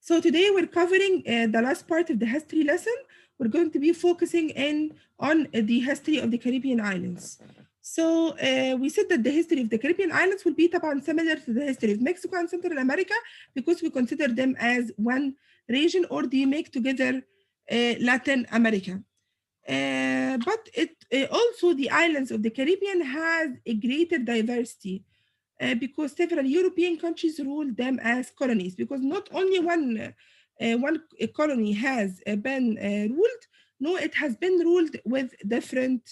So today we're covering the last part of the history lesson. We're going to be focusing on the history of the Caribbean islands. So we said that the history of the Caribbean islands will be similar to the history of Mexico and Central America because we consider them as one region, or they make together Latin America. But it also the islands of the Caribbean has a greater diversity because several European countries ruled them as colonies, because not only one colony has been ruled, no, it has been ruled with different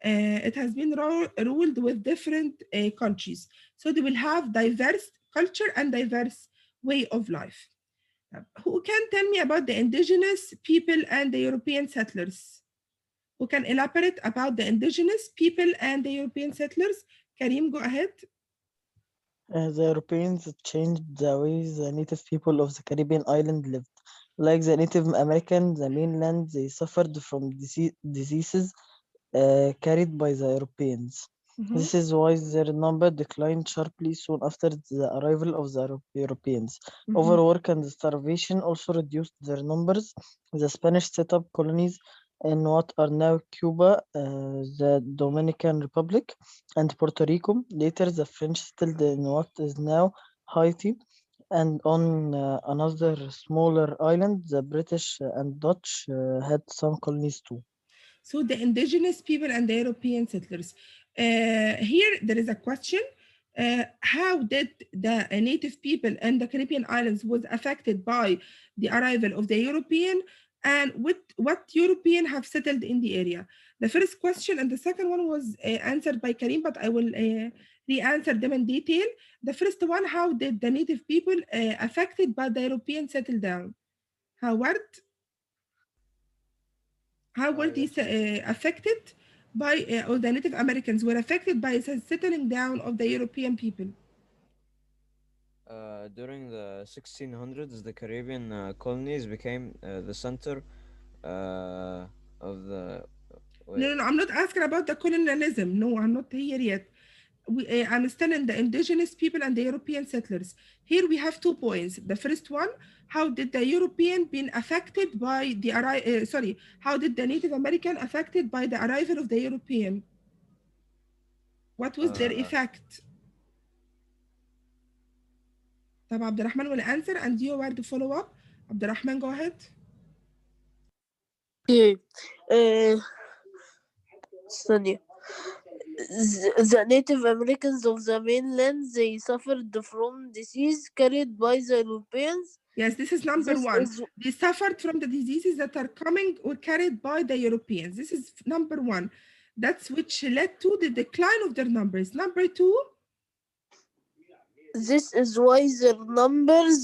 ruled with different countries. So they will have diverse culture and diverse way of life. Who can tell me about the indigenous people and the European settlers? Who can elaborate about the indigenous people and the European settlers? Karim, go ahead. The Europeans changed the way the native people of the Caribbean island lived. Like the Native Americans, the mainland, they suffered from diseases carried by the Europeans. Mhm. This is why their number declined sharply soon after the arrival of the Europeans. Mhm. Overwork and starvation also reduced their numbers. The Spanish set up colonies in what are now Cuba, the Dominican Republic, and Puerto Rico. Later, the French settled in what is now Haiti, and on another smaller island, the British and Dutch had some colonies too. So the indigenous people and the European settlers. Here there is a question. How did the native people in the Caribbean islands was affected by the arrival of the European, and what European have settled in the area? The first question and the second one was answered by Karim, but I will re-answer them in detail. The first one, how did the native people affected by the European settle down? Howard? How were these Yes. affected by, or the Native Americans were affected by the settling down of the European people? During the 1600s, the Caribbean colonies became the center of the. No, Wait. no, no, I'm not asking about the colonialism. No, I'm not here yet. I'm still in the indigenous people and the European settlers. Here we have 2 points. The first one, how did the European been affected by the sorry, how did the Native American affected by the arrival of the European? What was their Uh, effect? طب عبد الرحمن will answer and you are the follow up. عبد الرحمن, go ahead. Okay. Uh, ثانية. The Native Americans of the mainland, they suffered from disease carried by the Europeans. Yes, this is number This one. is They suffered from the diseases that are coming or carried by the Europeans. This is number one. That's which led to the decline of their numbers. Number two, why their numbers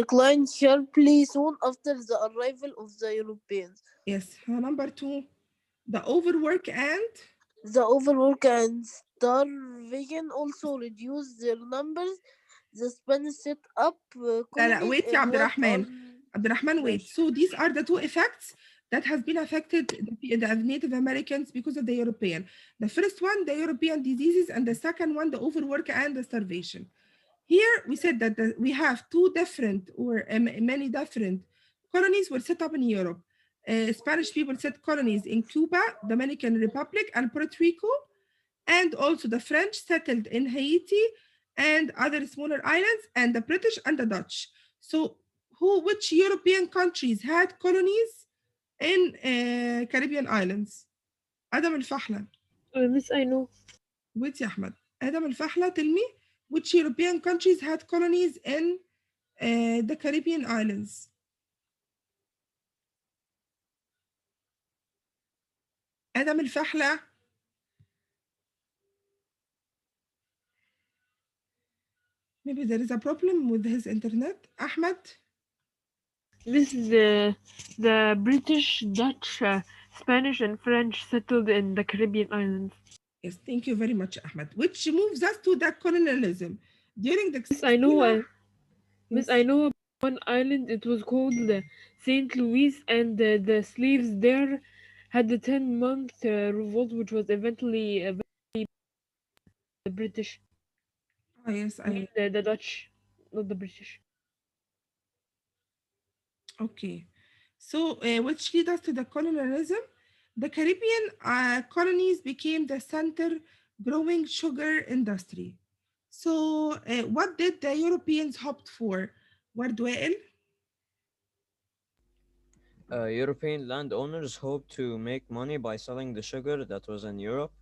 declined sharply soon after the arrival of the Europeans. yes, number two, the overwork and The overwork and starvation also reduced their numbers. The Spanish set up لا لا colonies wait يا in عبد what are الرحمن. عبد الرحمن, wait. So these are the two effects that has been affected the Native Americans because of the European. The first one, the European diseases, and the second one, the overwork and the starvation. Here we said that we have two different or many different colonies were set up in Europe. Spanish people set colonies in Cuba, Dominican Republic, and Puerto Rico, and also the French settled in Haiti and other smaller islands, and the British and the Dutch. So, which European countries had colonies in Caribbean islands? Adam al-Fahla. Miss, I know. Wait يا أحمد. Adam al-Fahla, tell me which European countries had colonies in the Caribbean islands? Adam al-Fahla. Maybe there is a problem with his internet. Ahmed. This is the British, Dutch, Spanish, and French settled in the Caribbean islands. Yes, thank you very much, Ahmed. Which moves us to the colonialism. During the Miss, I know. 1600s, Miss, I yes. know one island. It was called Saint Louis, and the slaves there had the 10-month revolt, which was eventually the British. Oh, yes, I mean the Dutch, not the British. Okay. So, which lead us to the colonialism. The Caribbean colonies became the center growing sugar industry. So, what did the Europeans hoped for? ورد وائل. European landowners hoped to make money by selling the sugar that was in Europe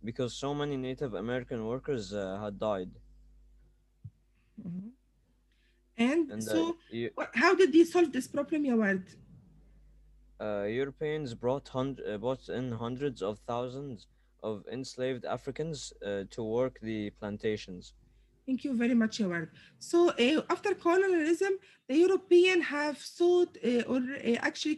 because so many Native American workers had died. And And so, how did they solve this problem, يا ورد? Europeans brought in hundreds of thousands of enslaved Africans to work the plantations. Thank you very much, Yawar. So after colonialism, the European have sought or actually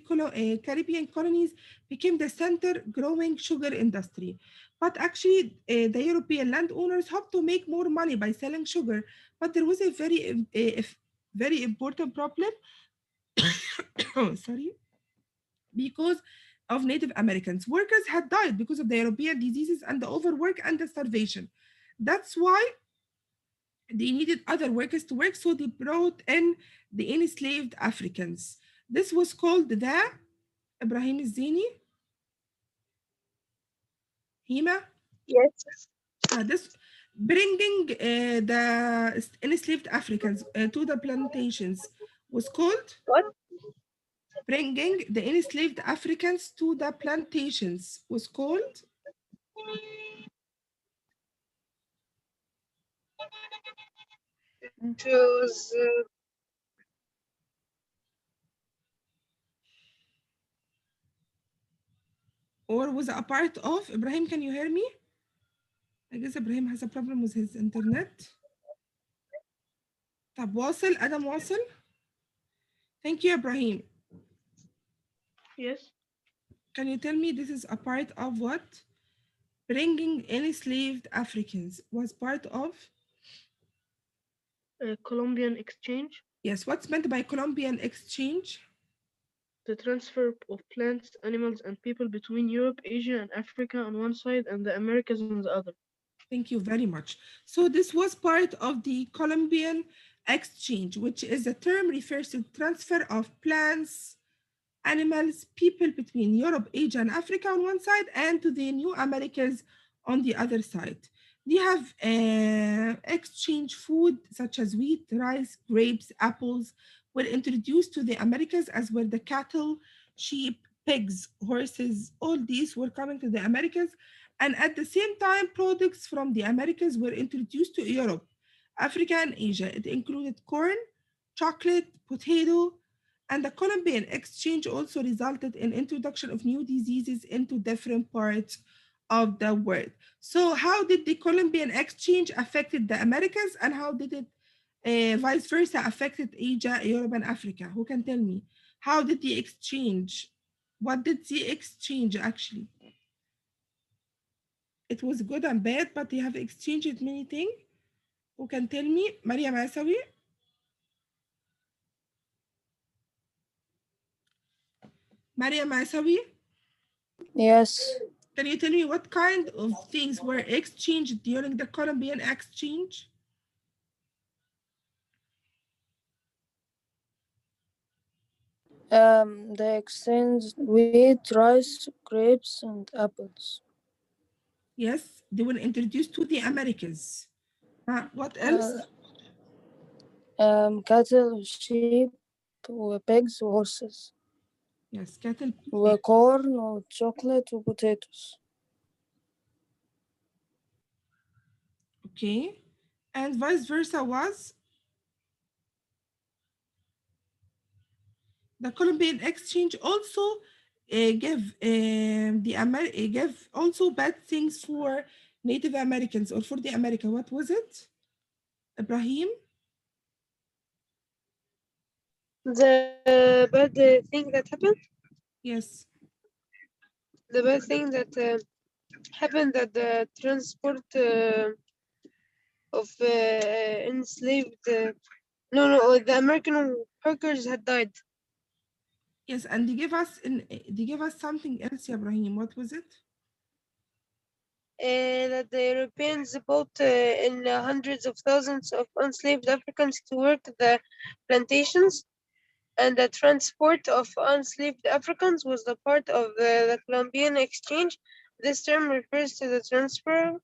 Caribbean colonies became the center growing sugar industry. But actually, the European landowners hoped to make more money by selling sugar. But there was a very important problem. Sorry, because of Native Americans. Workers had died because of the European diseases and the overwork and the starvation. That's why they needed other workers to work, so they brought in the enslaved Africans. This was called the Ibrahim Zini, Hima. Yes. This bringing the enslaved Africans to the plantations was called What? bringing the enslaved Africans to the plantations was called It was or was a part of. Ibrahim, can you hear me? I guess Ibrahim has a problem with his internet. طب واصل ادم واصل. Thank you, Ibrahim. yes. Can you tell me this is a part of what? Bringing enslaved Africans was part of? Colombian exchange, Yes, what's meant by Colombian exchange? the transfer of plants, animals, and people between Europe, Asia, and Africa on one side, and the Americas on the other. Thank you very much. So this was part of the Colombian exchange, which is a term refers to transfer of plants, animals, people between Europe, Asia, and Africa on one side, and to the new Americas on the other side. They have exchange food such as wheat, rice, grapes, apples were introduced to the Americas, as were the cattle, sheep, pigs, horses. All these were coming to the Americas. And at the same time, products from the Americas were introduced to Europe, Africa, and Asia. It included corn, chocolate, potato, and the Columbian exchange also resulted in introduction of new diseases into different parts of the world. So how did the Columbian exchange affected the Americas, and how did it vice versa affected Asia, Europe, and Africa? Who can tell me? How did the exchange? What did the exchange actually? It was good and bad, but they have exchanged many things. Who can tell me? Maria Masawi? Maria Masawi? Yes. Can you tell me what kind of things were exchanged during the Columbian exchange? They exchanged wheat, rice, grapes, and apples. Yes, they were introduced to the Americas. What else? Cattle, sheep, pigs, horses, Yes, cattle. corn, chocolate, potatoes. Okay. And vice versa was the Columbian exchange also gave also bad things for Native Americans or for the America. What was it? Ibrahim? The bad thing that happened, Yes. the bad thing that happened that the transport of enslaved, no, the American workers had died. Yes, and they gave us something else, Ibrahim. What was it? That the Europeans bought in hundreds of thousands of enslaved Africans to work the plantations. and the transport of enslaved Africans was the part of the Columbian exchange. This term refers to the transfer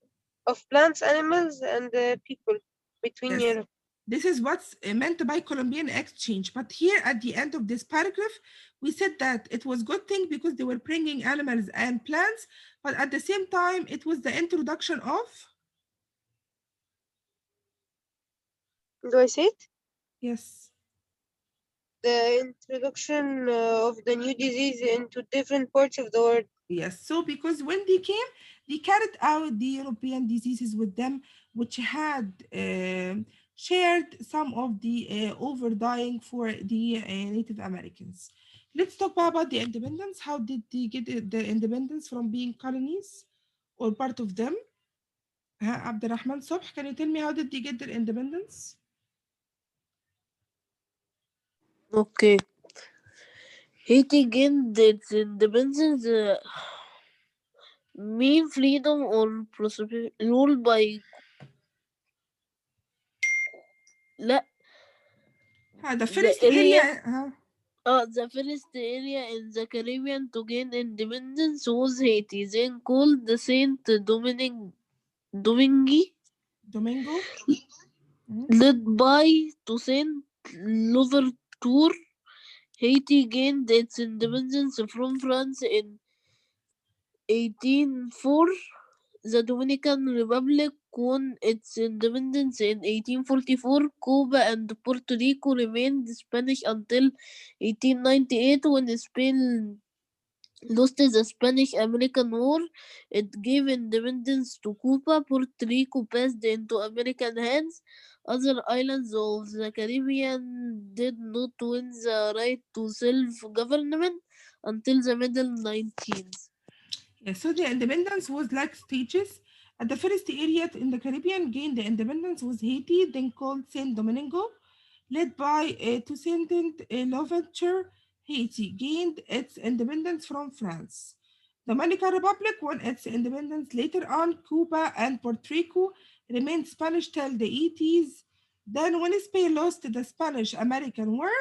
of plants, animals, and people between Yes. Europe. This is what's meant by Columbian exchange. But here at the end of this paragraph, we said that it was good thing because they were bringing animals and plants, but at the same time, it was the introduction of, Do I say it? yes, The introduction of the new disease into different parts of the world. yes. So because when they came, they carried out the European diseases with them, which had shared some of the overdying for the Native Americans. Let's talk about the independence. How did they get the independence from being colonies or part of them? Abdurrahman Sobh, can you tell me how did they get their independence? Okay. Haiti gained its independence mean freedom or ruled by لا The the first area area, the first area in the Caribbean to gain independence was Haiti, then called the Saint Domingue, Domingo. Mhm. led by Toussaint Louverture. Haiti gained its independence from France in 1804. The Dominican Republic won its independence in 1844. Cuba and Puerto Rico remained Spanish until 1898 when Spain lost the Spanish-American War. It gave independence to Cuba. Puerto Rico passed into American hands. Other islands of the Caribbean did not win the right to self-government until the middle 19th. Yeah, so the independence was like stages. At the first area in the Caribbean gained the independence was Haiti, then called Saint Domingo, led by Toussaint Louverture. Haiti gained its independence from France. Dominican Republic won its independence later on. Cuba and Puerto Rico remained Spanish till the 80s. Then, when Spain lost the Spanish American War,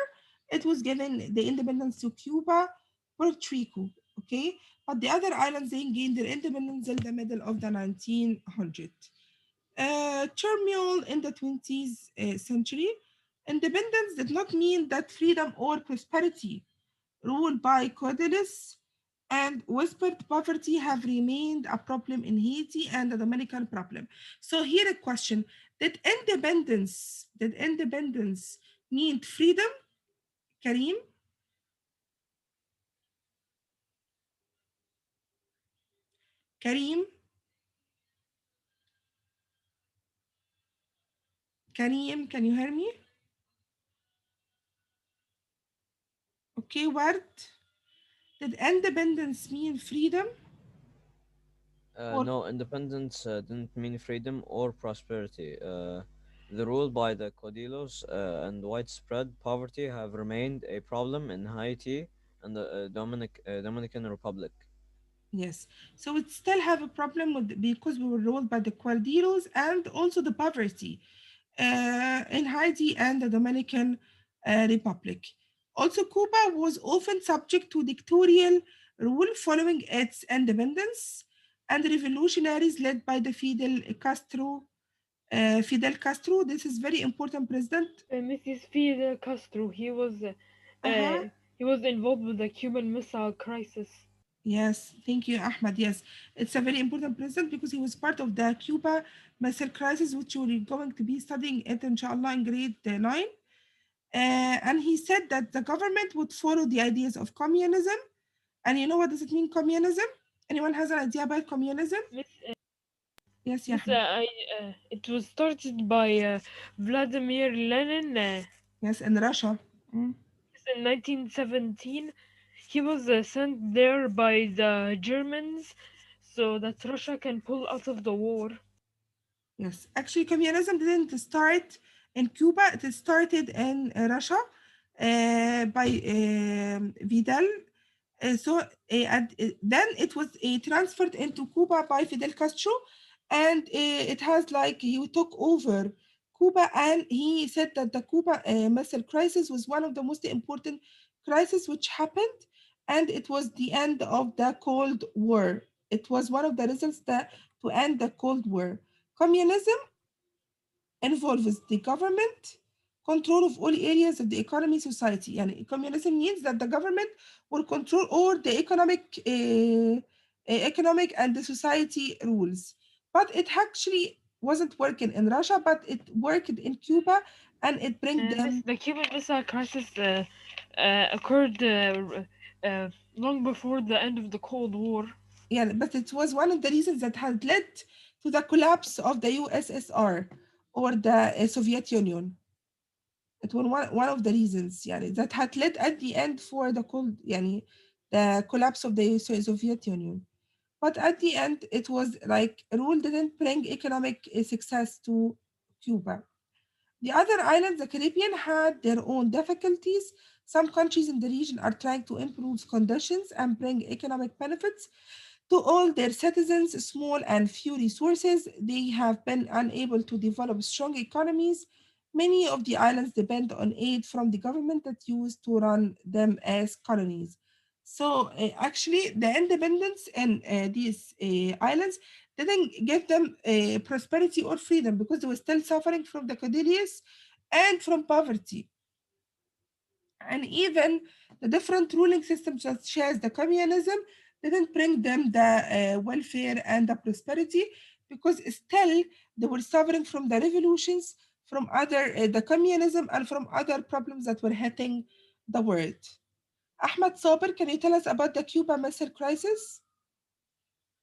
it was given the independence to Cuba, Puerto Rico. Okay, but the other islands then gained their independence in the middle of the 1900s. Turmoil in the 20th century. Independence did not mean that freedom or prosperity. Rule by Codilis and whispered poverty have remained a problem in Haiti and the Dominican problem. So here a question: did independence mean freedom, Karim? Karim? Karim, can you hear me? Okay, what? Did independence mean freedom? Or No, independence didn't mean freedom or prosperity. The rule by the Codilos and widespread poverty have remained a problem in Haiti and the Dominican Republic. yes, so it still have a problem with because we were ruled by the Cuarderos and also the poverty in Haiti and the Dominican Republic. Also, Cuba was often subject to dictatorial rule following its independence, and revolutionaries led by the Fidel Castro. This is very important president. Mrs. Fidel Castro, Uh-huh. he was involved with the Cuban Missile Crisis. Yes, thank you, Ahmed. Yes, it's a very important president because he was part of the Cuba Missile Crisis, which we're going to be studying it, inshallah, in grade 9. And he said that the government would follow the ideas of communism. And you know what does it mean, communism? Anyone has an idea about communism? Miss, Yes, Miss, Ahmed. it was started by Vladimir Lenin Yes, in Russia. Mm. in 1917. He was sent there by the Germans so that Russia can pull out of the war. Yes, actually, communism didn't start in Cuba. It started in Russia by Vidal. Then it was transferred into Cuba by Fidel Castro, and it has like he took over Cuba, and he said that the Cuba Missile Crisis was one of the most important crises which happened, and it was the end of the Cold War. It was one of the results that to end the Cold War. Communism involves the government control of all areas of the economy society. يعني communism means that the government will control all the economic and the society rules. But it actually wasn't working in Russia, but it worked in Cuba, and it bring them. The Cuban Missile Crisis occurred long before the end of the Cold War. Yeah, but it was one of the reasons that had led to the collapse of the USSR or the Soviet Union. It was one of the reasons يعني, that had led at the end for the cold يعني, the collapse of the Soviet Union. But at the end, it was like rule didn't bring economic success to Cuba. The other islands, the Caribbean, had their own difficulties. Some countries in the region are trying to improve conditions and bring economic benefits to all their citizens, small and few resources. They have been unable to develop strong economies. Many of the islands depend on aid from the government that used to run them as colonies. So actually, the independence in these islands didn't give them prosperity or freedom because they were still suffering from the codilius and from poverty. And even the different ruling systems, such as the communism, didn't bring them the welfare and the prosperity because still they were suffering from the revolutions, from other the communism, and from other problems that were hitting the world. Ahmed Saber, can you tell us about the Cuba Missile Crisis?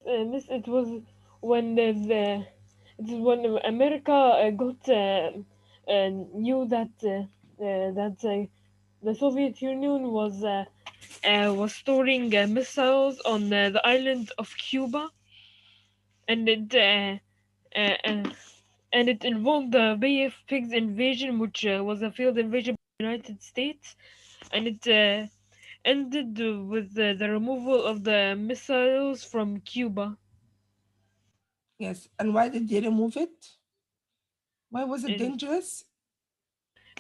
Miss, it was when it was when America got knew that the Soviet Union was storing missiles on the island of Cuba, and uh, uh, it involved the Bay of Pigs invasion, which was a failed invasion by the United States, and it ended with the removal of the missiles from Cuba. Yes, and why did they remove it? Why was it And dangerous?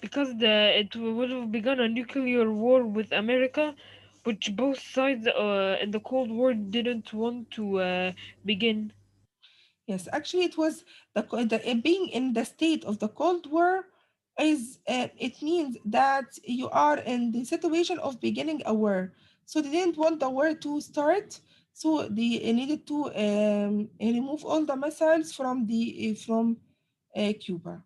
because it would have begun a nuclear war with America, which both sides in the Cold War didn't want to begin. Yes, actually, it was being in the state of the Cold War is it means that you are in the situation of beginning a war. So they didn't want the war to start, so they needed to remove all the missiles from the from Cuba.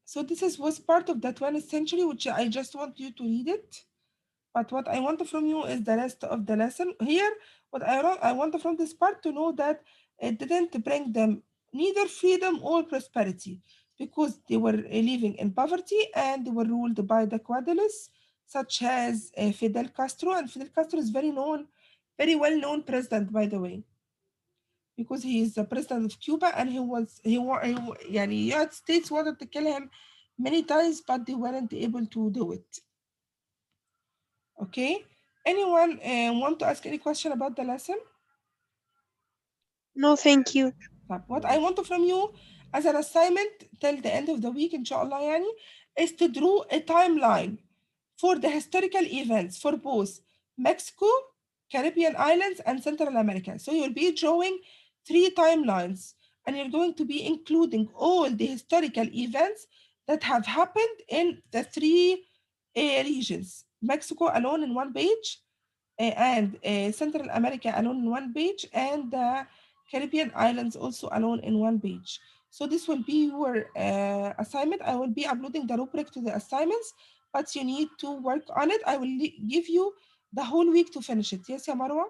So this is was part of the 20th century, which I just want you to read it. But what I want from you is the rest of the lesson. Here, I want from this part to know that it didn't bring them neither freedom or prosperity because they were living in poverty and they were ruled by the Quadrilles, such as Fidel Castro. And Fidel Castro is very well known president, by the way, because he is the president of Cuba and يعني United States wanted to kill him many times, but they weren't able to do it. Okay. Anyone want to ask any question about the lesson? No, thank you. What I want from you as an assignment till the end of the week, inshallah, yani, is to draw a timeline for the historical events for both Mexico, Caribbean islands, and Central America. So you'll be drawing 3 timelines and you're going to be including all the historical events that have happened in the 3 regions. Mexico alone in one page, and Central America alone in one page, and the Caribbean islands also alone in one page. So this will be your assignment. I will be uploading the rubric to the assignments, but you need to work on it. I will give you the whole week to finish it. Yes, ya Marwa?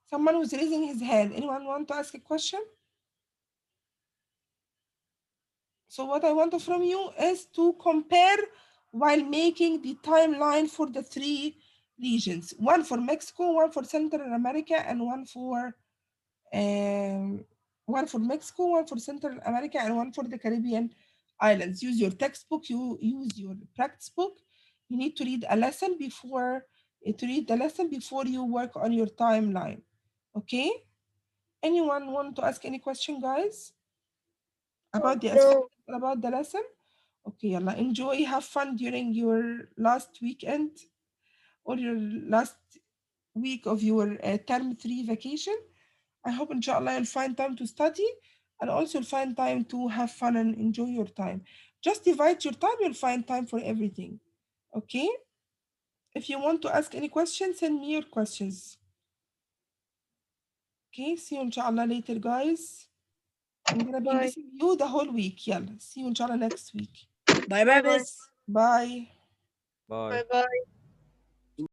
Someone who's raising his hand. Anyone want to ask a question? So what I want from you is to compare while making the timeline for the 3 regions. One for Mexico, one for Central America, and um, one for Mexico, one for Central America, and one for the Caribbean islands. Use your textbook, you use your practice book. You need to read a lesson before to read the lesson before you work on your timeline. Okay? Anyone want to ask any question, guys? About the No. assignment or about the lesson? Okay, yalla, enjoy, have fun during your last weekend or your last week of your term 3 vacation. I hope inshallah you'll find time to study and also you'll find time to have fun and enjoy your time. Just divide your time, you'll find time for everything. Okay? If you want to ask any questions, send me your questions. Okay, see you inshallah later, guys. I'm gonna be Bye. missing you the whole week. Yeah, see you inshallah next week. Bye bye, Bye bye. miss. Bye. Bye. Bye bye.